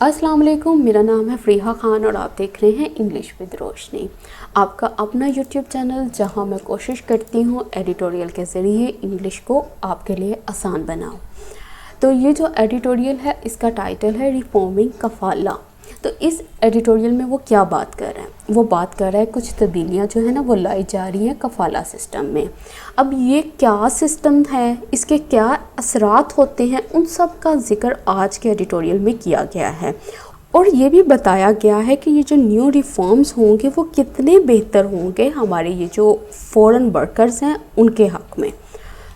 अस्सलाम वालेकुम, मेरा नाम है फ़रीहा ख़ान और आप देख रहे हैं इंग्लिश विद रोशनी, आपका अपना यूट्यूब चैनल जहां मैं कोशिश करती हूं एडिटोरियल के ज़रिए इंग्लिश को आपके लिए आसान बनाऊं। तो ये जो एडिटोरियल है इसका टाइटल है रिफॉर्मिंग कफ़ाला। तो इस एडिटोरियल में वो क्या बात कर रहे हैं? वो बात कर रहा है कुछ तब्दीलियाँ जो है ना वो लाई जा रही हैं कफ़ाला सिस्टम में। अब ये क्या सिस्टम है, इसके क्या असरात होते हैं, उन सब का जिक्र आज के एडिटोरियल में किया गया है। और ये भी बताया गया है कि ये जो न्यू रिफॉर्म्स होंगे वो कितने बेहतर होंगे हमारे ये जो फॉरेन वर्कर्स हैं उनके हक़ में।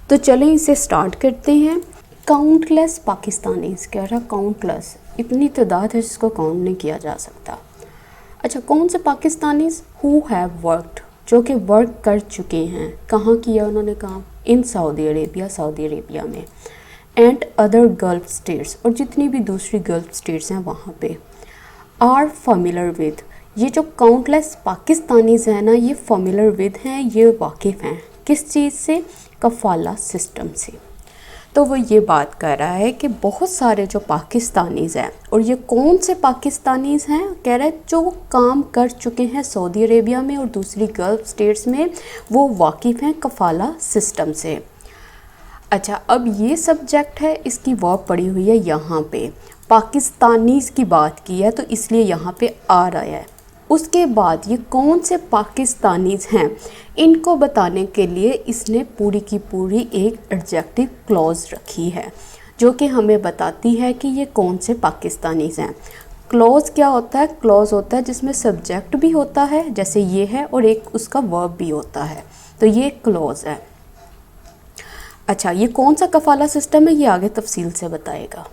तो चलें इसे स्टार्ट करते हैं। काउंटलेस पाकिस्तानीज़, कह रहा काउंटलेस, इतनी तादाद है जिसको काउंट नहीं किया जा सकता। अच्छा, कौन से पाकिस्तानीज़? हु हैव वर्कड, जो कि वर्क कर चुके हैं। कहाँ किया उन्होंने काम? इन सऊदी अरेबिया में, एंड अदर गल्फ स्टेट्स, और जितनी भी दूसरी गल्फ स्टेट्स हैं वहाँ पे। आर फैमिलियर विद, ये जो काउंटलेस पाकिस्तानीज़ हैं ना ये फैमिलियर विद हैं, ये वाकिफ़ हैं किस चीज़ से? कफ़ाला सिस्टम से। तो वो ये बात कर रहा है कि बहुत सारे जो पाकिस्तानीज़ हैं, और ये कौन से पाकिस्तानीज़ हैं? कह रहा है जो काम कर चुके हैं सऊदी अरेबिया में और दूसरी गल्फ स्टेट्स में, वो वाकिफ़ हैं कफ़ाला सिस्टम से। अच्छा, अब ये सब्जेक्ट है, इसकी वर्ब पड़ी हुई है यहाँ पे, पाकिस्तानीज़ की बात की है तो इसलिए यहाँ पे आ रहा है। उसके बाद ये कौन से पाकिस्तानीज़ हैं इनको बताने के लिए इसने पूरी की पूरी एक एडजेक्टिव क्लॉज रखी है जो कि हमें बताती है कि ये कौन से पाकिस्तानीज़ हैं। क्लॉज क्या होता है? क्लॉज होता है जिसमें सब्जेक्ट भी होता है जैसे ये है और एक उसका वर्ब भी होता है, तो ये क्लॉज है। अच्छा, ये कौन सा कफ़ाला सिस्टम है ये आगे तफसील से बताएगा।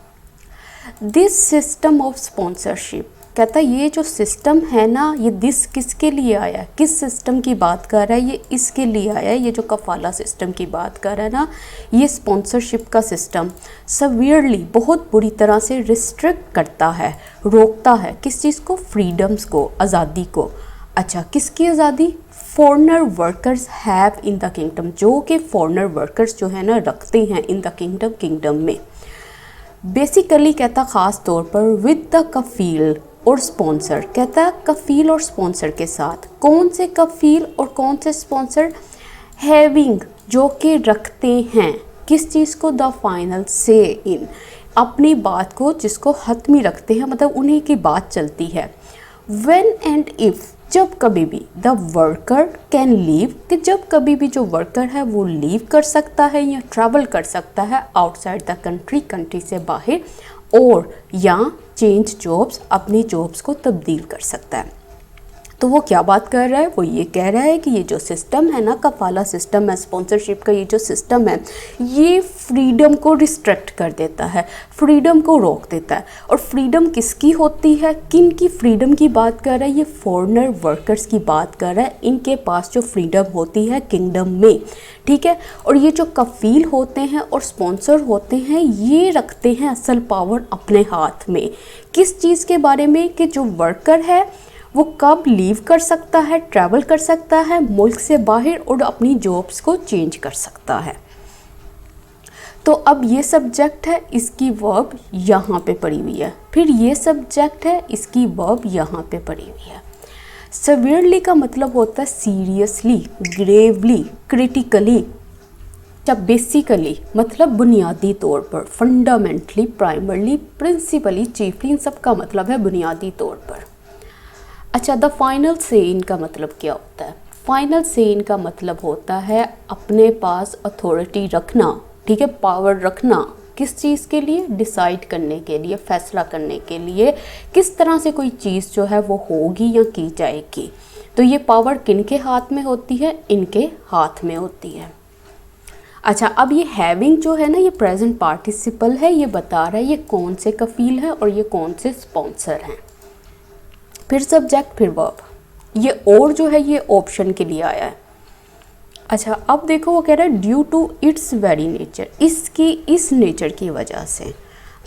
दिस सिस्टम ऑफ स्पॉन्सरशिप, कहता है ये जो सिस्टम है ना, ये दिस किसके लिए आया है? किस सिस्टम की बात कर रहा है? ये इसके लिए आया है। ये जो कफ़ाला सिस्टम की बात कर रहा है ना, ये स्पॉन्सरशिप का सिस्टम सवियरली, बहुत बुरी तरह से रिस्ट्रिक्ट करता है, रोकता है किस चीज़ को? फ्रीडम्स को, आज़ादी को। अच्छा, किसकी आज़ादी? Foreigner workers have in the kingdom, जो कि फॉरेनर वर्कर्स जो है ना रखते हैं इन द किंगडम में। बेसिकली कहता ख़ास तौर पर विद द कफ़ील और स्पॉन्सर, कहता है कफ़ील और स्पॉन्सर के साथ। कौन से कफ़ील और कौन से स्पॉन्सर? हैविंग, जो कि रखते हैं किस चीज़ को? द फाइनल से इन, अपनी बात को जिसको हतमी रखते हैं, मतलब उन्हीं की बात चलती है। व्हेन एंड इफ़, जब कभी भी, द वर्कर कैन लीव, कि जब कभी भी जो वर्कर है वो लीव कर सकता है या ट्रैवल कर सकता है आउटसाइड द कंट्री, कंट्री से बाहर, और या चेंज जॉब्स, अपनी जॉब्स को तब्दील कर सकता है। तो वो क्या बात कर रहा है? वो ये कह रहा है कि ये जो सिस्टम है ना, कफ़ाला सिस्टम है, स्पॉन्सरशिप का ये जो सिस्टम है, ये फ्रीडम को रिस्ट्रिक्ट कर देता है, फ्रीडम को रोक देता है। और फ्रीडम किसकी होती है? किन की फ्रीडम की बात कर रहा है? ये फॉरेनर वर्कर्स की बात कर रहा है। इनके पास जो फ्रीडम होती है किंगडम में, ठीक है। और ये जो कफ़ील होते हैं और स्पॉन्सर होते हैं, ये रखते हैं असल पावर अपने हाथ में। किस चीज़ के बारे में? कि जो वर्कर है वो कब लीव कर सकता है, ट्रैवल कर सकता है मुल्क से बाहर, और अपनी जॉब्स को चेंज कर सकता है। तो अब ये सब्जेक्ट है, इसकी वर्ब यहाँ पे पड़ी हुई है, फिर ये सब्जेक्ट है, इसकी वर्ब यहाँ पे पड़ी हुई है। सवियरली का मतलब होता है सीरियसली, ग्रेवली, क्रिटिकली। जब बेसिकली मतलब बुनियादी तौर पर, फंडामेंटली, प्राइमरली, प्रिंसिपली, चीफली, इन सब का मतलब है बुनियादी तौर पर। अच्छा, द फाइनल से इनका मतलब क्या होता है? फाइनल से इनका मतलब होता है अपने पास अथॉरिटी रखना, ठीक है, पावर रखना। किस चीज़ के लिए? डिसाइड करने के लिए, फैसला करने के लिए किस तरह से कोई चीज़ जो है वो होगी या की जाएगी। तो ये पावर किन के हाथ में होती है? इनके हाथ में होती है। अच्छा, अब ये हैविंग जो है ना, ये प्रेजेंट पार्टिसिपल है, ये बता रहा है ये कौन से कफ़ील है और ये कौन से स्पॉन्सर हैं। फिर सब्जेक्ट, फिर वर्ब। ये और जो है ये ऑप्शन के लिए आया है। अच्छा, अब देखो वो कह रहा है due to its very nature, इसकी इस नेचर की वजह से।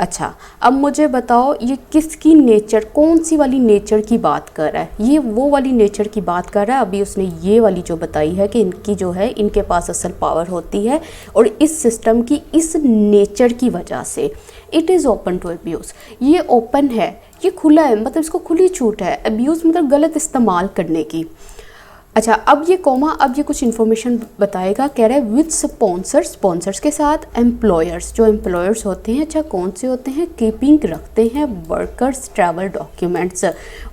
अच्छा, अब मुझे बताओ ये किसकी नेचर, कौन सी वाली नेचर की बात कर रहा है? ये वो वाली नेचर की बात कर रहा है। अभी उसने ये वाली जो बताई है कि इनकी जो है, इनके पास असल पावर होती है और इस सिस्टम की इस नेचर की वजह से it is open to abuse. ये ओपन है, ये खुला है, मतलब इसको खुली छूट है। अब्यूज़ मतलब गलत इस्तेमाल करने की। अच्छा, अब ये कोमा, अब ये कुछ इन्फॉर्मेशन बताएगा। कह रहा है विद स्पॉन्सर्स, स्पॉन्सर्स के साथ, एम्प्लॉयर्स, जो एम्प्लॉयर्स होते हैं, अच्छा कौन से होते हैं, कीपिंग रखते हैं वर्कर्स ट्रैवल डॉक्यूमेंट्स,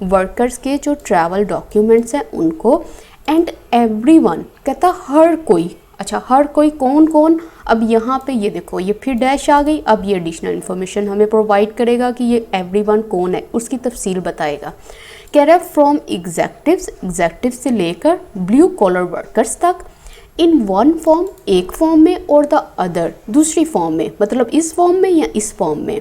वर्कर्स के जो ट्रैवल डॉक्यूमेंट्स हैं उनको, एंड एवरीवन, कहता हर कोई। अच्छा, हर कोई कौन कौन? अब यहाँ पे ये देखो, ये फिर डैश आ गई। अब ये एडिशनल इन्फॉर्मेशन हमें प्रोवाइड करेगा कि ये एवरीवन कौन है, उसकी तफसील बताएगा। कह रहा है फ्रॉम एग्जेक्टिव्स, एग्जेक्टिव से लेकर ब्लू कॉलर वर्कर्स तक, इन वन फॉर्म, एक फॉर्म में, और द अदर, दूसरी फॉर्म में, मतलब इस फॉर्म में या इस फॉर्म में।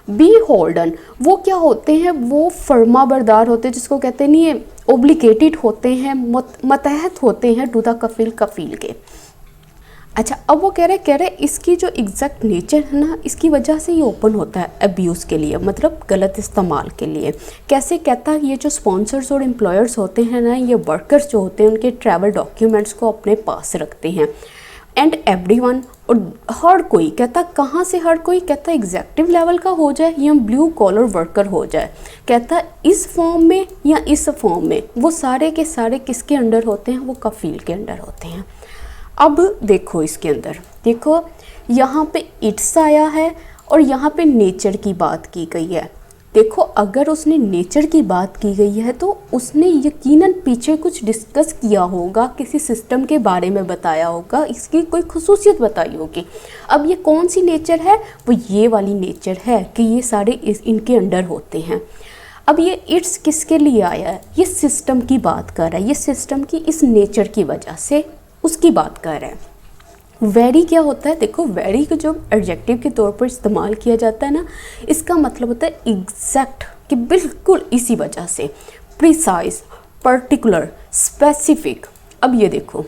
बी होल्डन, वो क्या होते हैं, वो फर्मा बरदार होते हैं, जिसको कहते नहीं है, ओब्लिगेटेड होते हैं, मतहत होते हैं टू द कफील, कफील के। अच्छा, अब वो कह रहे इसकी जो एग्जैक्ट नेचर है ना, इसकी वजह से ये ओपन होता है अब्यूज़ के लिए, मतलब गलत इस्तेमाल के लिए। कैसे? कहता है ये जो स्पॉन्सर्स और एम्प्लॉयर्स होते हैं ना, ये वर्कर्स जो होते हैं उनके ट्रैवल डॉक्यूमेंट्स को अपने पास रखते हैं, एंड एवरीवन, और हर कोई। कहता कहाँ से हर कोई? कहता एग्जेक्टिव लेवल का हो जाए या ब्लू कॉलर वर्कर हो जाए। कहता इस फॉर्म में या इस फॉर्म में, वो सारे के सारे किसके अंडर होते हैं? वो कफील के अंडर होते हैं। अब देखो इसके अंदर, देखो यहाँ पे इट्स आया है और यहाँ पे नेचर की बात की गई है। देखो, अगर उसने नेचर की बात की गई है तो उसने यकीनन पीछे कुछ डिस्कस किया होगा, किसी सिस्टम के बारे में बताया होगा, इसकी कोई खुसूसियत बताई होगी। अब ये कौन सी नेचर है? वो ये वाली नेचर है कि ये सारे इनके अंडर होते हैं। अब ये इट्स किसके लिए आया है? ये सिस्टम की बात कर रहा है, ये सिस्टम की इस नेचर की वजह से उसकी बात कर रहे हैं। वेरी क्या होता है? देखो, वेरी को जो एडजेक्टिव के तौर पर इस्तेमाल किया जाता है ना, इसका मतलब होता है एग्जैक्ट, कि बिल्कुल इसी वजह से, प्रिसाइज, पर्टिकुलर, स्पेसिफिक। अब ये देखो,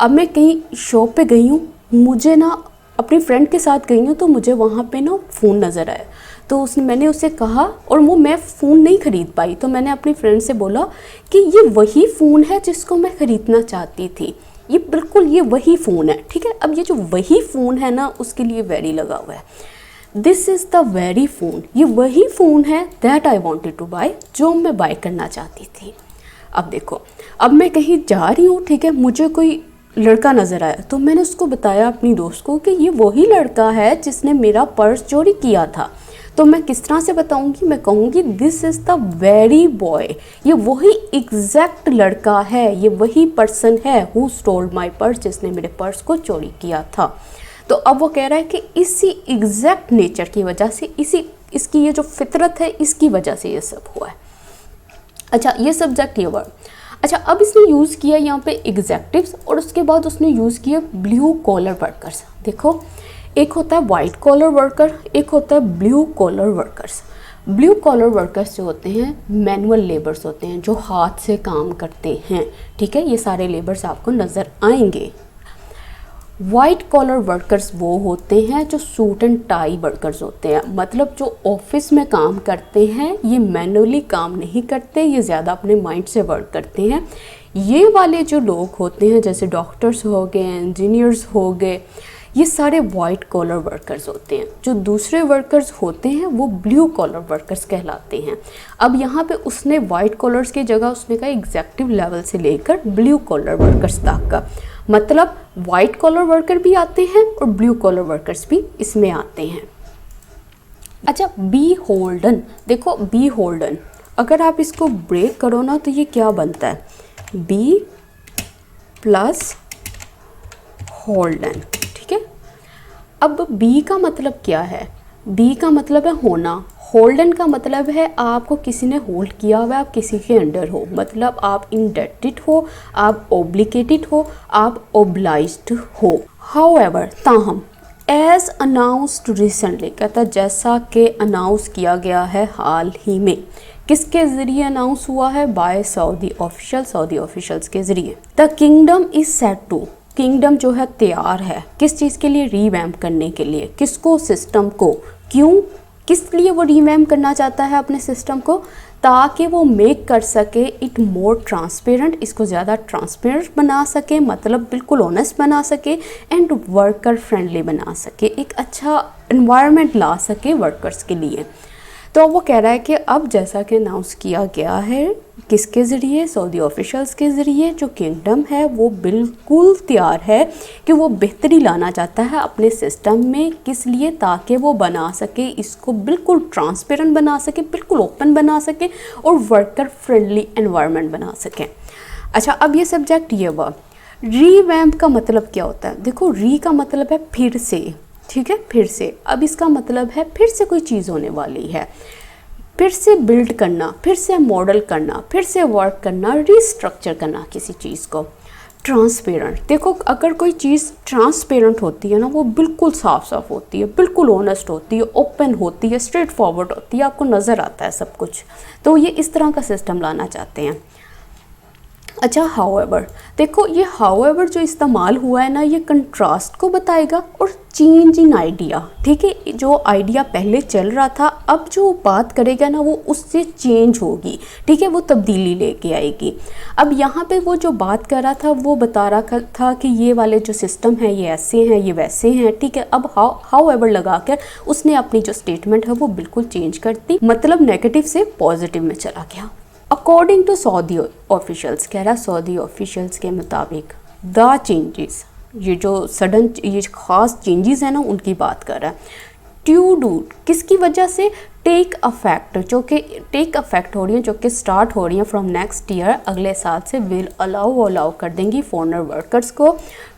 अब मैं कहीं शॉप पे गई हूँ, मुझे ना अपनी फ्रेंड के साथ गई हूँ, तो मुझे वहाँ पे ना फ़ोन नज़र आया, तो मैंने उससे कहा, और वो मैं फ़ोन नहीं ख़रीद पाई, तो मैंने अपनी फ्रेंड से बोला कि ये वही फ़ोन है जिसको मैं ख़रीदना चाहती थी, ये बिल्कुल ये वही फ़ोन है। ठीक है, अब ये जो वही फ़ोन है ना, उसके लिए वेरी लगा हुआ है। This is the very phone, ये वही फ़ोन है that I wanted to buy, जो मैं बाय करना चाहती थी। अब देखो, अब मैं कहीं जा रही हूँ, ठीक है, मुझे कोई लड़का नज़र आया, तो मैंने उसको बताया अपनी दोस्त को कि ये वही लड़का है जिसने मेरा पर्स चोरी किया था। तो मैं किस तरह से बताऊंगी? मैं कहूँगी this is the very boy, ये वही एग्जैक्ट लड़का है, ये वही पर्सन है हु स्टोल्ड माय पर्स, जिसने मेरे पर्स को चोरी किया था। तो अब वो कह रहा है कि इसी एग्जैक्ट नेचर की वजह से, इसकी ये जो फितरत है, इसकी वजह से ये सब हुआ है। अच्छा, ये सब्जेक्ट, ये वर्ड। अच्छा, अब इसने यूज़ किया यहाँ पे एग्जेक्टिव्स, और उसके बाद उसने यूज़ किया ब्लू कॉलर वर्कर्स। देखो, एक होता है वाइट कॉलर वर्कर, एक होता है blue collar workers. Blue collar workers जो होते हैं मैनुअल लेबर्स होते हैं, जो हाथ से काम करते हैं। ठीक है, ये सारे लेबर्स आपको नज़र आएंगे। वाइट कॉलर वर्कर्स वो होते हैं जो सूट एंड टाई वर्कर्स होते हैं, मतलब जो ऑफिस में काम करते हैं, ये मैनुअली काम नहीं करते, ये ज़्यादा अपने माइंड से वर्क करते हैं। ये वाले जो लोग होते हैं, जैसे डॉक्टर्स हो गए, इंजीनियर्स हो गए, ये सारे वाइट कॉलर वर्कर्स होते हैं। जो दूसरे वर्कर्स होते हैं वो ब्लू कॉलर वर्कर्स कहलाते हैं। अब यहाँ पे उसने वाइट कॉलर्स की जगह उसने कहा एग्जेक्टिव लेवल से लेकर ब्लू कॉलर वर्कर्स तक का, मतलब वाइट कॉलर वर्कर भी आते हैं और ब्लू कॉलर वर्कर्स भी इसमें आते हैं। अच्छा, बी होल्डन, देखो बी होल्डन, अगर आप इसको ब्रेक करो ना तो ये क्या बनता है? बी प्लस होल्डन। ठीक है, अब बी का मतलब क्या है? बी का मतलब है होना, होल्डन का मतलब है आपको किसी ने होल्ड किया हुआ है, आप किसी के अंडर हो, मतलब आप इंडेप्टेड हो, आप ओब्लिगेटेड हो, आप ओब्लाइज्ड हो। हाउएवर, ताहम, एज अनाउंस्ड रिसेंटली, कहता जैसा कि अनाउंस किया गया है हाल ही में। किसके ज़रिए अनाउंस हुआ है? By Saudi official, Saudi officials के ज़रिए। The kingdom is set to, kingdom जो है तैयार है किस चीज़ के लिए? रीवैम्प करने के लिए। किसको? सिस्टम को। क्यों? किस लिए वो रीवैम्प करना चाहता है अपने सिस्टम को, ताकि वो मेक कर सके इट मोर ट्रांसपेरेंट, इसको ज़्यादा ट्रांसपेरेंट बना सके, मतलब बिल्कुल ऑनेस्ट बना सके, एंड वर्कर फ्रेंडली बना सके, एक अच्छा इन्वायरमेंट ला सके वर्कर्स के लिए। तो वो कह रहा है कि अब जैसा कि अनाउंस किया गया है किसके ज़रिए, सऊदी ऑफिशल्स के ज़रिए, जो किंगडम है वो बिल्कुल तैयार है कि वो बेहतरी लाना चाहता है अपने सिस्टम में, किस लिए, ताकि वो बना सके इसको बिल्कुल ट्रांसपेरेंट बना सके, बिल्कुल ओपन बना सके और वर्कर फ्रेंडली एनवायरनमेंट बना सके। अच्छा, अब ये सब्जेक्ट ये हुआ। रीवैम्प का मतलब क्या होता है? देखो, री का मतलब है फिर से, ठीक है, फिर से। अब इसका मतलब है फिर से कोई चीज़ होने वाली है, फिर से बिल्ड करना, फिर से मॉडल करना, फिर से वर्क करना, रिस्ट्रक्चर करना किसी चीज़ को। ट्रांसपेरेंट, देखो अगर कोई चीज़ ट्रांसपेरेंट होती है ना, वो बिल्कुल साफ साफ होती है, बिल्कुल ऑनेस्ट होती है, ओपन होती है, स्ट्रेट फॉरवर्ड होती है, आपको नज़र आता है सब कुछ। तो ये इस तरह का सिस्टम लाना चाहते हैं। अच्छा, हाउएवर, देखो ये हाउएवर जो इस्तेमाल हुआ है ना, ये कंट्रास्ट को बताएगा और चेंज इन आइडिया, ठीक है। जो आइडिया पहले चल रहा था, अब जो बात करेगा ना वो उससे चेंज होगी, ठीक है, वो तब्दीली लेके आएगी। अब यहाँ पे वो जो बात कर रहा था वो बता रहा था कि ये वाले जो सिस्टम है ये ऐसे हैं, ये वैसे हैं, ठीक है। अब हाउएवर लगा कर उसने अपनी जो स्टेटमेंट है वो बिल्कुल चेंज कर दी, मतलब नेगेटिव से पॉजिटिव में चला गया। अकॉर्डिंग टू सऊदी ऑफिशल्स, कह रहा सऊदी ऑफिशल्स के मुताबिक द चेंजेस, ये जो सडन, ये ख़ास चेंजेस हैं ना उनकी बात कर रहा है। ट्यू डू, किसकी वजह से? टेक अफेक्ट, जो कि टेक अफेक्ट हो रही हैं, जो कि स्टार्ट हो रही हैं फ्रॉम नेक्स्ट ईयर, अगले साल से विल अलाउ कर देंगी फॉरेनर वर्कर्स को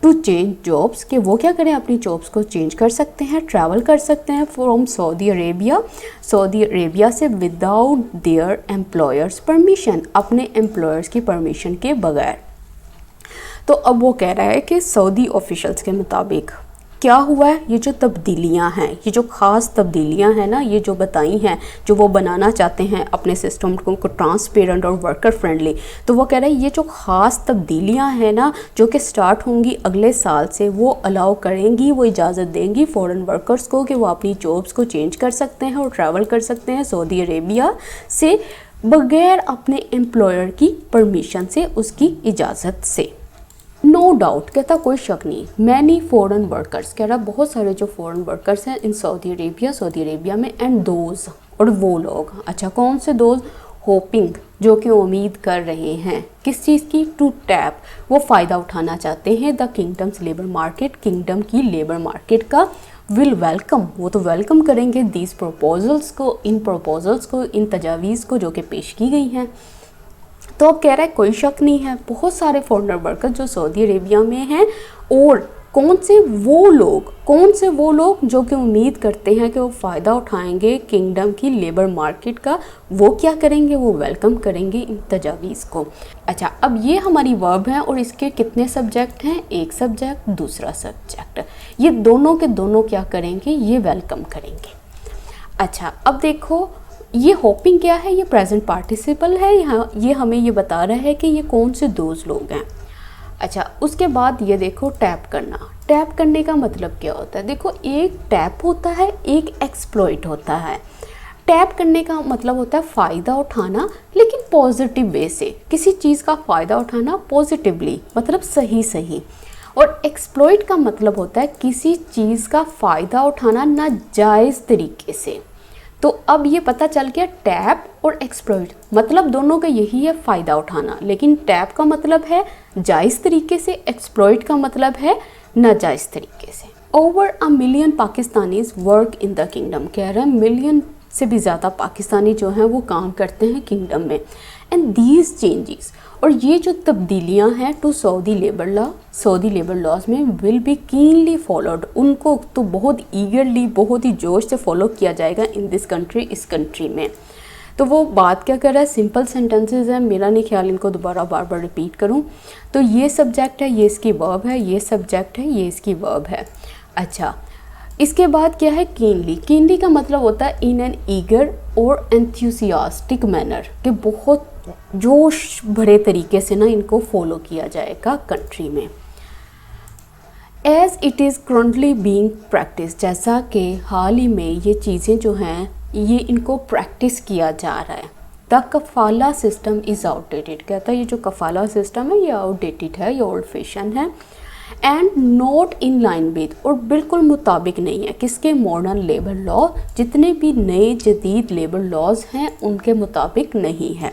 टू चेंज जॉब्स, कि वो क्या करें, अपनी जॉब्स को चेंज कर सकते हैं, ट्रैवल कर सकते हैं फ्रॉम सऊदी अरेबिया से विदाउट देयर एम्प्लॉयर्स परमिशन, अपने एम्प्लॉयर्स की परमिशन के बगैर। तो अब वो कह रहा है कि सऊदी ऑफिशल्स के मुताबिक क्या हुआ है, ये जो तब्दीलियां हैं, ये जो ख़ास तब्दीलियां हैं ना, ये जो बताई हैं, जो वो बनाना चाहते हैं अपने सिस्टम को ट्रांसपेरेंट और वर्कर फ्रेंडली, तो वो कह रहे हैं ये जो ख़ास तब्दीलियां हैं ना, जो कि स्टार्ट होंगी अगले साल से, वो अलाउ करेंगी, वो इजाज़त देंगी फ़ॉरेन वर्कर्स को कि वो अपनी जॉब्स को चेंज कर सकते हैं और ट्रैवल कर सकते हैं सऊदी अरेबिया से बग़ैर अपने एम्प्लॉयर की परमिशन से, उसकी इजाज़त से। नो डाउट, कहता कोई शक नहीं, मैनी फॉरेन वर्कर्स, कह रहा बहुत सारे जो फॉरेन वर्कर्स हैं इन सऊदी अरेबिया में, एंड दोज, और वो लोग, अच्छा कौन से दोज, होपिंग, जो कि उम्मीद कर रहे हैं किस चीज़ की, टू टैप, वो फ़ायदा उठाना चाहते हैं the kingdoms labour market, kingdom की लेबर मार्केट का, विल वेलकम, वो तो वेलकम करेंगे दीज प्रपोजल्स को, इन तजावीज़ को जो कि पेश की गई हैं। तो अब कह रहा है कोई शक नहीं है, बहुत सारे फॉरेनर वर्कर जो सऊदी अरेबिया में हैं, और कौन से वो लोग जो कि उम्मीद करते हैं कि वो फ़ायदा उठाएंगे किंगडम की लेबर मार्केट का, वो क्या करेंगे, वो वेलकम करेंगे इन तजावीज़ को। अच्छा, अब ये हमारी वर्ब हैं और इसके कितने सब्जेक्ट हैं, एक सब्जेक्ट, दूसरा सब्जेक्ट, ये दोनों के दोनों क्या करेंगे, ये वेलकम करेंगे। अच्छा, अब देखो ये होपिंग क्या है, ये प्रेजेंट पार्टिसिपल है, यहाँ ये हमें ये बता रहा है कि ये कौन से दोस्त लोग हैं। अच्छा, उसके बाद ये देखो टैप करने का मतलब क्या होता है, देखो एक टैप होता है, एक एक्सप्लॉइट होता है। टैप करने का मतलब होता है फ़ायदा उठाना, लेकिन पॉजिटिव वे से, किसी चीज़ का फ़ायदा उठाना पॉजिटिवली, मतलब सही। और एक्सप्लॉइट का मतलब होता है किसी चीज़ का फ़ायदा उठाना नाजायज़ तरीके से। तो अब ये पता चल गया टैप और एक्सप्लॉइट मतलब दोनों का यही है, फ़ायदा उठाना, लेकिन टैप का मतलब है जायज़ तरीके से, एक्सप्लॉइट का मतलब है नाजायज़ तरीके से। Over a million Pakistanis work in the kingdom, कह रहे हैं मिलियन से भी ज़्यादा पाकिस्तानी जो हैं वो काम करते हैं किंगडम में। एंड दीज चेंजेस, और ये जो तब्दीलियां हैं टू सऊदी लेबर लॉज में, विल बी कीनली फॉलोड, उनको तो बहुत ईगरली, बहुत ही जोश से फॉलो किया जाएगा इन दिस कंट्री, इस कंट्री में। तो वो बात क्या कर रहा है, सिंपल सेंटेंसेस है, मेरा नहीं ख्याल इनको दोबारा बार रिपीट करूं। तो ये सब्जेक्ट है, ये इसकी वर्ब है, ये सब्जेक्ट है, ये इसकी वर्ब है। अच्छा, इसके बाद क्या है, कीनली का मतलब होता है इन एन ईगर और एंथुसियास्टिक मैनर, कि बहुत जोश भरे तरीके से ना इनको फॉलो किया जाएगा कंट्री में। As it is currently being practice, जैसा कि हाल ही में ये चीज़ें जो हैं ये इनको प्रैक्टिस किया जा रहा है। द कफाला सिस्टम इज़ आउटडेटेड, कहता है ये जो कफाला सिस्टम है ये आउटडेटेड है, ये ओल्ड फैशन है। And not in line with, और बिल्कुल मुताबिक नहीं है किसके, मॉडर्न लेबर लॉ, जितने भी नए जदीद लेबर लॉज हैं उनके मुताबिक नहीं है।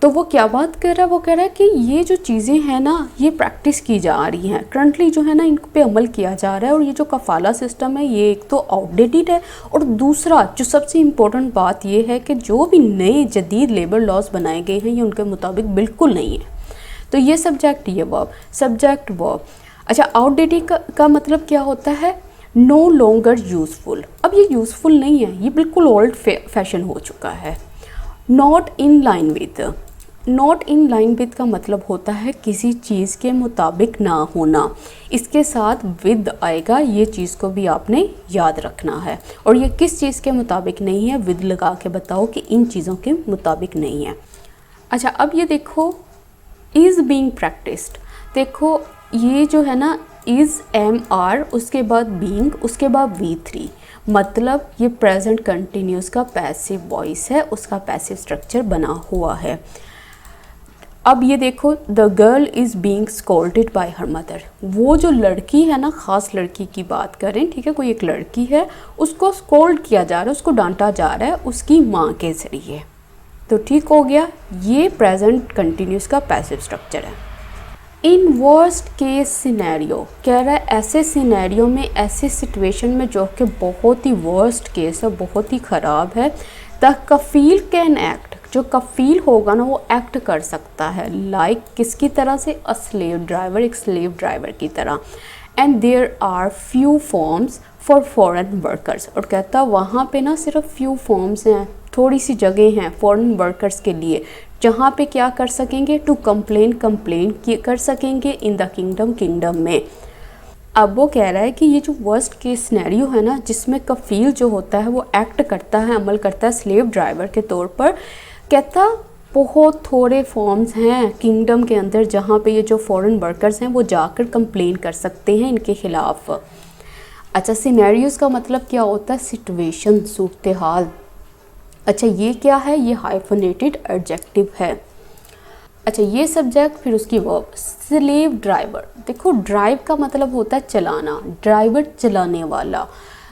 तो वो क्या बात कर रहा है, वो कह रहा है कि ये जो चीज़ें हैं ना ये प्रैक्टिस की जा रही हैं, करंटली जो है ना इन पे अमल किया जा रहा है, और ये जो कफाला सिस्टम है ये एक तो आउटडेटेड है, और दूसरा जो सबसे इम्पोर्टेंट बात ये है कि जो भी नए जदीद लेबर लॉज बनाए गए हैं ये उनके मुताबिक बिल्कुल नहीं है। तो ये सब्जेक्ट, ये वर्ब, सब्जेक्ट वर्ब। अच्छा, आउटडेटेड का मतलब क्या होता है, नो लॉन्गर यूज़फुल। अब ये यूज़फुल नहीं है, ये बिल्कुल ओल्ड फैशन हो चुका है। Not in line with, not in line with का मतलब होता है किसी चीज़ के मुताबिक ना होना, इसके साथ विद आएगा, ये चीज़ को भी आपने याद रखना है। और ये किस चीज़ के मुताबिक नहीं है, विद लगा के बताओ कि इन चीज़ों के मुताबिक नहीं है। अच्छा, अब ये देखो इज़ बीइंग प्रैक्टिस्ड, देखो ये जो है ना इज़ एम आर, उसके बाद बीइंग, उसके बाद V3, मतलब ये प्रेजेंट कंटिन्यूस का पैसिव वॉइस है, उसका पैसिव स्ट्रक्चर बना हुआ है। अब ये देखो the girl is being scolded bye her mother, वो जो लड़की है ना, ख़ास लड़की की बात करें, ठीक है, कोई एक लड़की है उसको स्कोल्ड किया जा रहा है, उसको डांटा जा रहा है उसकी माँ के ज़रिए। तो ठीक हो गया, ये प्रेजेंट कंटिन्यूस का पैसिव स्ट्रक्चर है। इन वर्स्ट केस सिनेरियो, कह रहा है ऐसे सिनेरियो में, ऐसे सिचुएशन में जो कि बहुत ही वर्स्ट केस है, बहुत ही ख़राब है, द कफील कैन एक्ट, जो कफील होगा ना वो एक्ट कर सकता है, लाइक किसकी तरह से, अ स्लेव ड्राइवर, एक स्लेव ड्राइवर की तरह। And there are few forms for foreign workers, और कहता वहाँ पे ना सिर्फ फ्यू फॉर्म्स हैं, थोड़ी सी जगह हैं फॉरेन वर्कर्स के लिए, जहाँ पे क्या कर सकेंगे, टू कंप्लेन कर सकेंगे इन द किंगडम में। अब वो कह रहा है कि ये जो वर्स्ट केस सिनेरियो है ना, जिसमें कफील जो होता है वो एक्ट करता है, अमल करता है स्लेव ड्राइवर के तौर पर, कहता बहुत थोड़े फॉर्म्स हैं किंगडम के अंदर जहाँ पे ये जो फॉरेन वर्कर्स हैं वो जाकर कंप्लेन कर सकते हैं इनके ख़िलाफ़। अच्छा, सिनेरियोस का मतलब क्या होता है, सिचुएशन, सूरत हाल। अच्छा, ये क्या है, ये हाइफनेटेड एडजेक्टिव है। अच्छा, ये सब्जेक्ट, फिर उसकी वर्ब, स्लेव ड्राइवर। देखो ड्राइव का मतलब होता है चलाना, ड्राइवर चलाने वाला,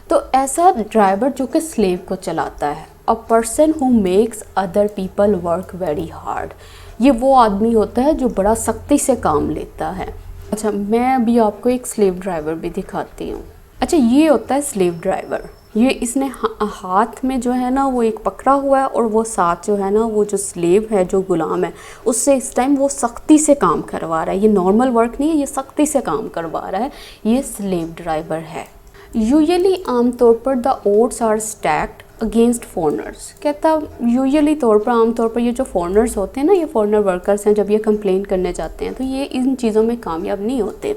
तो ऐसा ड्राइवर जो कि स्लेव को चलाता है। A person who makes other people work very hard, ये वो आदमी होता है जो बड़ा सख्ती से काम लेता है। अच्छा, मैं अभी आपको एक स्लेव ड्राइवर भी दिखाती हूँ। अच्छा, ये होता है स्लेव ड्राइवर, ये इसने हाथ में जो है ना वो एक पकड़ा हुआ है, और वो साथ जो है ना वो जो स्लेव है, जो गुलाम है, उससे इस टाइम वो सख्ती से काम करवा रहा है। ये नॉर्मल वर्क नहीं है, ये सख्ती से काम करवा रहा है, ये स्लेव ड्राइवर है। यूजुअली आमतौर पर the odds are stacked against foreigners, कहता यूजुअली तौर पर, आमतौर पर ये जो फॉरनर्स होते हैं ना, ये फॉरनर वर्कर्स हैं, जब ये कंप्लेन करने जाते हैं तो ये इन चीज़ों में कामयाब नहीं होते।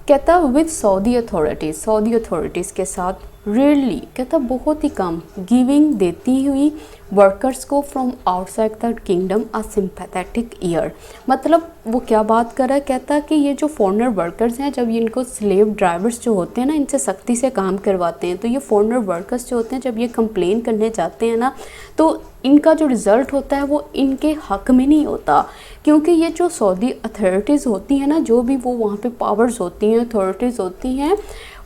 कहता विद सऊदी अथॉरिटीज़ के साथ, रेयरली, कहता बहुत ही कम, गिविंग देती हुई वर्कर्स को from outside the kingdom a sympathetic year, मतलब वो क्या बात कर रहा है, कहता कि ये जो फॉरनर वर्कर्स हैं, जब ये इनको स्लेव ड्राइवर्स जो होते हैं ना इनसे सख्ती से काम करवाते हैं, तो ये फॉरनर वर्कर्स जो होते हैं जब ये कंप्लेन करने जाते हैं ना, तो इनका जो रिज़ल्ट होता है वो इनके हक़ में नहीं होता, क्योंकि ये जो सऊदी अथॉरिटीज़ होती हैं ना, जो भी वो वहाँ पे पावर्स होती हैं, अथॉरिटीज़ होती हैं,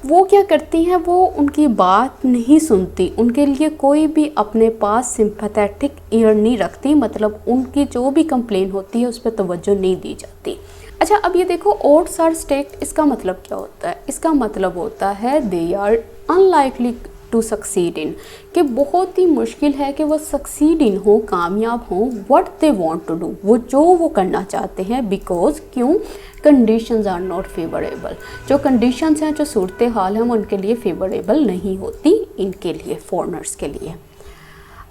वो क्या करती हैं, वो उनकी बात नहीं सुनती, उनके लिए कोई भी अपने पास सिंपैथेटिक ईयर नहीं रखती, मतलब उनकी जो भी कंप्लेन होती है उस पर तवज्जो नहीं दी जाती। अच्छा, अब ये देखो ओड्स आर स्टेक्ड, इसका मतलब क्या होता है, इसका मतलब होता है they are unlikely to succeed in, कि बहुत ही मुश्किल है कि वो सक्सीड इन हो, कामयाब हो, what they want to do, वो करना चाहते हैं, बिकॉज क्यों, कंडीशंस आर नॉट फेवरेबल, जो कंडीशंस हैं, जो सूरत हाल हैं, वो उनके लिए फेवरेबल नहीं होती, इनके लिए, फॉरनर्स के लिए।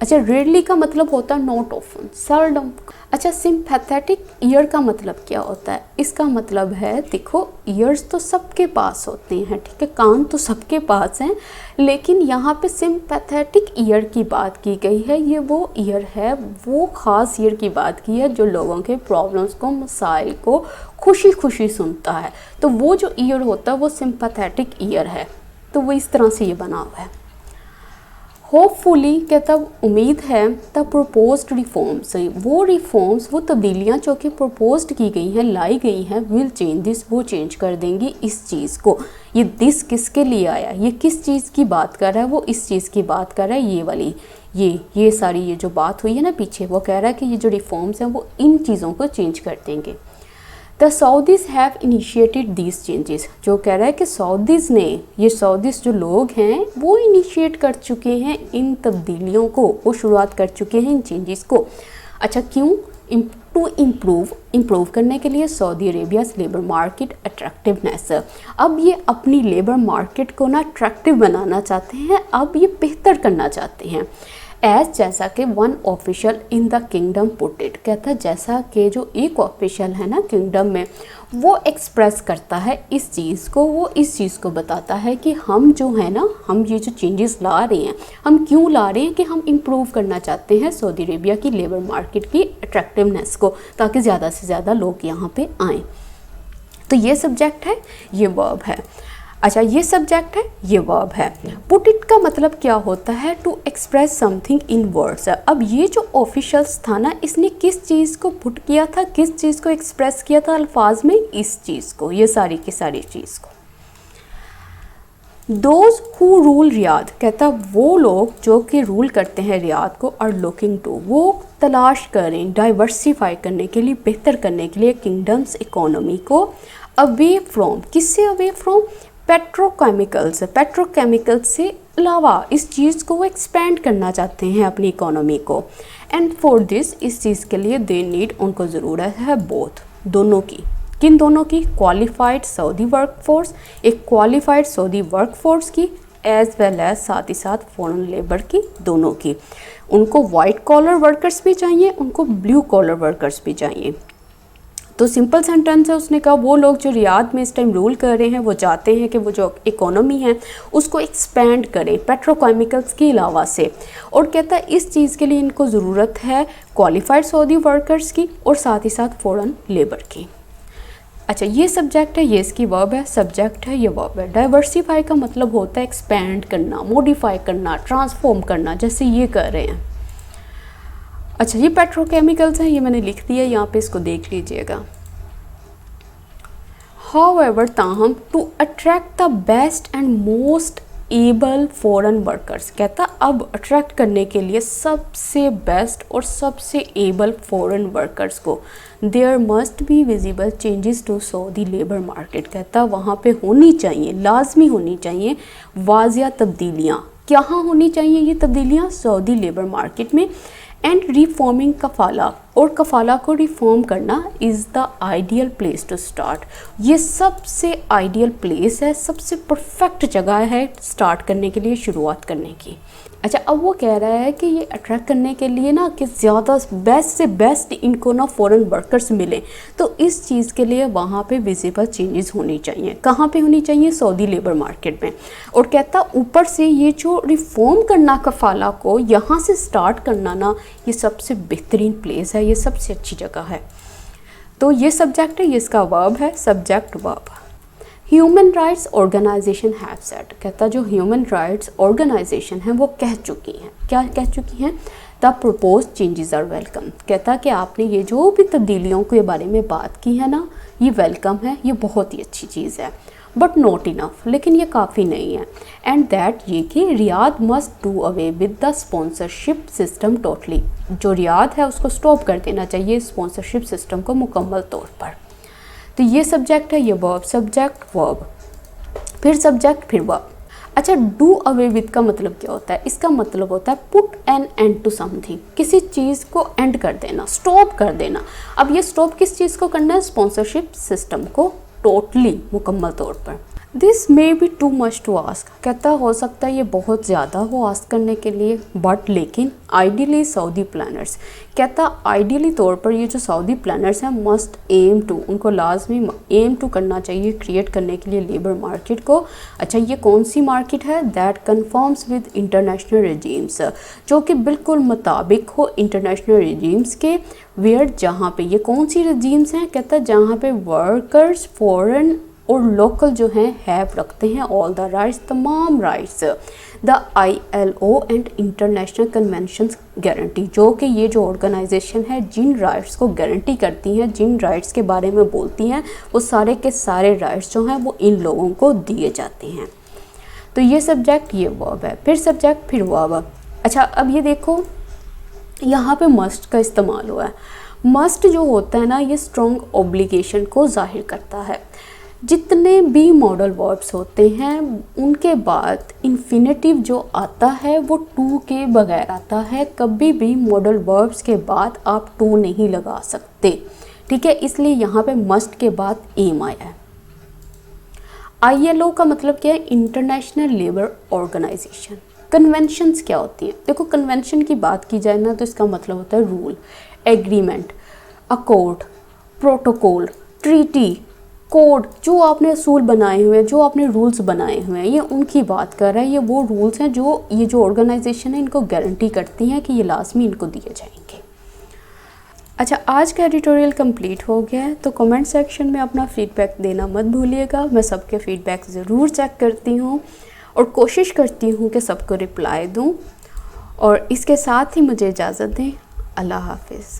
अच्छा, रेयरली का मतलब होता है नॉट ऑफन, सेल्डम। अच्छा, सिंपैथेटिक ईयर का मतलब क्या होता है, इसका मतलब है, देखो ईयर्स तो सबके पास होते हैं, ठीक है, कान तो सबके पास हैं, लेकिन यहाँ पे सिंपैथेटिक ईयर की बात की गई है, ये वो ईयर है, वो ख़ास ईयर की बात की है जो लोगों के प्रॉब्लम्स को, मसाइल को खुशी खुशी सुनता है, तो वो जो ईयर होता है वो सिंपैथेटिक ईयर है, तो वो इस तरह से ये बना हुआ है। होपफुली कहता उम्मीद है द प्रपोज्ड रिफॉर्म्स, वो रिफॉर्म्स, वो तब्दीलियाँ जो कि प्रपोज्ड की गई हैं, लाई गई हैं, विल चेंज दिस, वो चेंज कर देंगी इस चीज़ को। ये दिस किसके लिए आया, ये किस चीज़ की बात कर रहा है, वो इस चीज़ की बात कर रहा है, ये वाली ये सारी ये जो बात हुई है ना पीछे, वो कह रहा है कि ये जो रिफॉर्म्स हैं वो इन चीज़ों को चेंज कर देंगे। The Saudis have initiated these changes, जो कह रहा है कि सऊदीज़ ने, ये सऊदीज़ जो लोग हैं वो इनिशिएट कर चुके हैं इन तब्दीलियों को, वो शुरुआत कर चुके हैं इन चेंजेस को। अच्छा क्यों? टू इम्प्रूव करने के लिए सऊदी अरेबियाज़ लेबर मार्केट अट्रैक्टिवनेस। अब ये अपनी लेबर मार्केट को ना अट्रैक्टिव बनाना चाहते हैं, अब ये बेहतर करना चाहते हैं। एज जैसा कि one official in the kingdom put it, कहता है जैसा कि जो एक ऑफिशियल है ना किंगडम में, वो एक्सप्रेस करता है इस चीज़ को, वो इस चीज़ को बताता है कि हम जो है ना, हम ये जो चेंजेस ला रहे हैं, हम क्यों ला रहे हैं कि हम इम्प्रूव करना चाहते हैं सऊदी अरेबिया की लेबर मार्केट की अट्रैक्टिवनेस को, ताकि ज़्यादा से ज़्यादा लोग यहाँ पे आएँ। तो ये सब्जेक्ट है, ये वर्ब है। अच्छा ये सब्जेक्ट है, ये वर्ब है। पुट इट का मतलब क्या होता है? To express something in words. अब ये जो ऑफिशियल्स था ना, इसने किस चीज़ को पुट किया था, किस चीज़ को एक्सप्रेस किया था अल्फाज में? इस चीज़ को, ये सारी की सारी चीज़ को। दोज हु रूल रियाद, कहता वो लोग जो कि रूल करते हैं रियाद को, आर लुकिंग टू, वो तलाश करें डाइवर्सिफाई करने के लिए, बेहतर करने के लिए किंगडम्स इकोनॉमी को, अवे फ्रॉम, किससे अवे फ्रॉम? पेट्रोकेमिकल्स, पेट्रोकेमिकल्स से अलावा इस चीज़ को वो एक्सपेंड करना चाहते हैं अपनी इकोनॉमी को। एंड फॉर दिस, इस चीज़ के लिए दे नीड, उनको ज़रूरत है बोथ, दोनों की। किन दोनों की? क्वालिफाइड सऊदी वर्क फोर्स, एक क्वालिफाइड सऊदी वर्क फोर्स की, एज वेल एज साथ ही साथ फॉरेन लेबर की, दोनों की। उनको वाइट कॉलर वर्कर्स भी चाहिए, उनको ब्लू कॉलर वर्कर्स भी चाहिए। तो सिंपल सेंटेंस है, उसने कहा वो लोग जो रियाद में इस टाइम रूल कर रहे हैं वो चाहते हैं कि वो जो इकोनॉमी है उसको एक्सपेंड करें पेट्रोकेमिकल्स के अलावा से, और कहता है इस चीज़ के लिए इनको ज़रूरत है क्वालिफाइड सऊदी वर्कर्स की और साथ ही साथ फॉरेन लेबर की। अच्छा ये सब्जेक्ट है, ये इसकी वर्ब है, सब्जेक्ट है, ये वर्ब है। डाइवर्सिफाई का मतलब होता है एक्सपेंड करना, मॉडिफाई करना, ट्रांसफॉर्म करना, जैसे ये कर रहे हैं। अच्छा ये पेट्रोकेमिकल्स हैं, ये मैंने लिख दिया यहाँ पे, इसको देख लीजिएगा। हाउएवर, ताहम, to attract the best and most able foreign workers, कहता अब अट्रैक्ट करने के लिए सबसे बेस्ट और सबसे एबल फॉरेन वर्कर्स को, there must be visible changes to Saudi labour market, कहता वहाँ पे होनी चाहिए, लाजमी होनी चाहिए वाजिया तब्दीलियाँ। कहाँ होनी चाहिए ये तब्दीलियाँ? सऊदी लेबर मार्केट में। एंड रिफॉर्मिंग कफ़ाला, और कफ़ाला को रिफॉर्म करना is the ideal place to start, ये सबसे आइडियल प्लेस है, सबसे परफेक्ट जगह है स्टार्ट करने के लिए, शुरुआत करने की। अच्छा अब वो कह रहा है कि ये अट्रैक्ट करने के लिए ना कि ज़्यादा बेस्ट से बेस्ट इनको ना फॉरेन वर्कर्स मिले, तो इस चीज़ के लिए वहाँ पे विजिबल चेंजेस होनी चाहिए। कहाँ पे होनी चाहिए? सऊदी लेबर मार्केट में। और कहता ऊपर से ये जो रिफॉर्म करना कफ़ाला को, यहाँ से स्टार्ट करना ना, ये सबसे बेहतरीन प्लेस है, ये सबसे अच्छी जगह है। तो ये सब्जेक्ट है, ये इसका वर्ब है, subject verb. Human rights organisation have said, कहता जो ह्यूमन राइट्स ऑर्गेनाइजेशन है वो कह चुकी हैं, क्या कह चुकी हैं? The propose changes are welcome, कहता कि आपने ये जो भी तब्दीलियों के बारे में बात की है ना, ये वेलकम है, ये बहुत ही अच्छी चीज़ है, बट नॉट इनफ, लेकिन ये काफ़ी नहीं है। एंड दैट, ये कि Riyadh must do away with the sponsorship system totally, जो रियाद है उसको स्टॉप कर देना चाहिए स्पॉन्सरशिप सिस्टम को मुकम्मल तौर पर। तो ये सब्जेक्ट है, ये वर्ब, सब्जेक्ट वर्ब, फिर सब्जेक्ट फिर वर्ब। अच्छा डू अवे विद का मतलब क्या होता है? इसका मतलब होता है put an end to something, किसी चीज़ को एंड कर देना, स्टॉप कर देना। अब ये स्टॉप किस चीज़ को करना है? स्पॉन्सरशिप सिस्टम को टोटली, मुकम्मल तौर पर। This may be too much to ask, कहता हो सकता है ये बहुत ज़्यादा हो आस्क करने के लिए, बट लेकिन आइडियली सऊदी प्लानर्स, कहता आइडियली तौर पर ये जो सऊदी प्लानर्स हैं मस्ट एम टू, उनको लाजमी एम टू करना चाहिए क्रिएट करने के लिए लेबर मार्केट को। अच्छा ये कौन सी मार्केट है? That confirms with international regimes, जो कि बिल्कुल मुताबिक हो इंटरनेशनल रेजीम्स के। वेयर, जहाँ पे, ये कौन सी रेजीम्स हैं? कहता जहाँ पे वर्कर्स फॉरेन और लोकल जो हैं हैव रखते हैं ऑल द राइट्स, तमाम rights. The ILO and international conventions guarantee, जो कि ये जो ऑर्गेनाइजेशन है जिन राइट्स को गारंटी करती हैं, जिन राइट्स के बारे में बोलती हैं, वो सारे के सारे राइट्स जो हैं वो इन लोगों को दिए जाते हैं। तो ये सब्जेक्ट, ये वर्ब है, फिर सब्जेक्ट, फिर वर्ब। अच्छा, अब ये देखो यहाँ पे मस्ट का इस्तेमाल हुआ है। मस्ट जो होता है ना, ये स्ट्रॉन्ग ऑब्लिगेशन को जाहिर करता है। जितने भी मॉडल वर्ब्स होते हैं उनके बाद इन्फिनेटिव जो आता है वो टू के बगैर आता है। कभी भी मॉडल वर्ब्स के बाद आप टू नहीं लगा सकते, ठीक है, इसलिए यहाँ पे मस्ट के बाद एम आया है। ILO का मतलब क्या है? International labour organisation. कन्वेंशंस क्या होती है? देखो, कन्वेंशन की बात की जाए ना तो इसका मतलब होता है rule, agreement, accord, protocol, treaty, code. जो आपने असूल बनाए हुए हैं, जो आपने रूल्स बनाए हुए हैं, ये उनकी बात कर रहा है। ये वो रूल्स हैं जो ये जो ऑर्गेनाइजेशन है इनको गारंटी करती हैं कि ये लाजमी इनको दिए जाएंगे। अच्छा, आज का एडिटोरियल कंप्लीट हो गया है, तो कमेंट सेक्शन में अपना फीडबैक देना मत भूलिएगा। मैं सबके फीडबैक ज़रूर चेक करती हूँ और कोशिश करती हूँ कि सबको रिप्लाई दूँ। और इसके साथ ही मुझे इजाज़त दें। अल्लाह हाफिज़।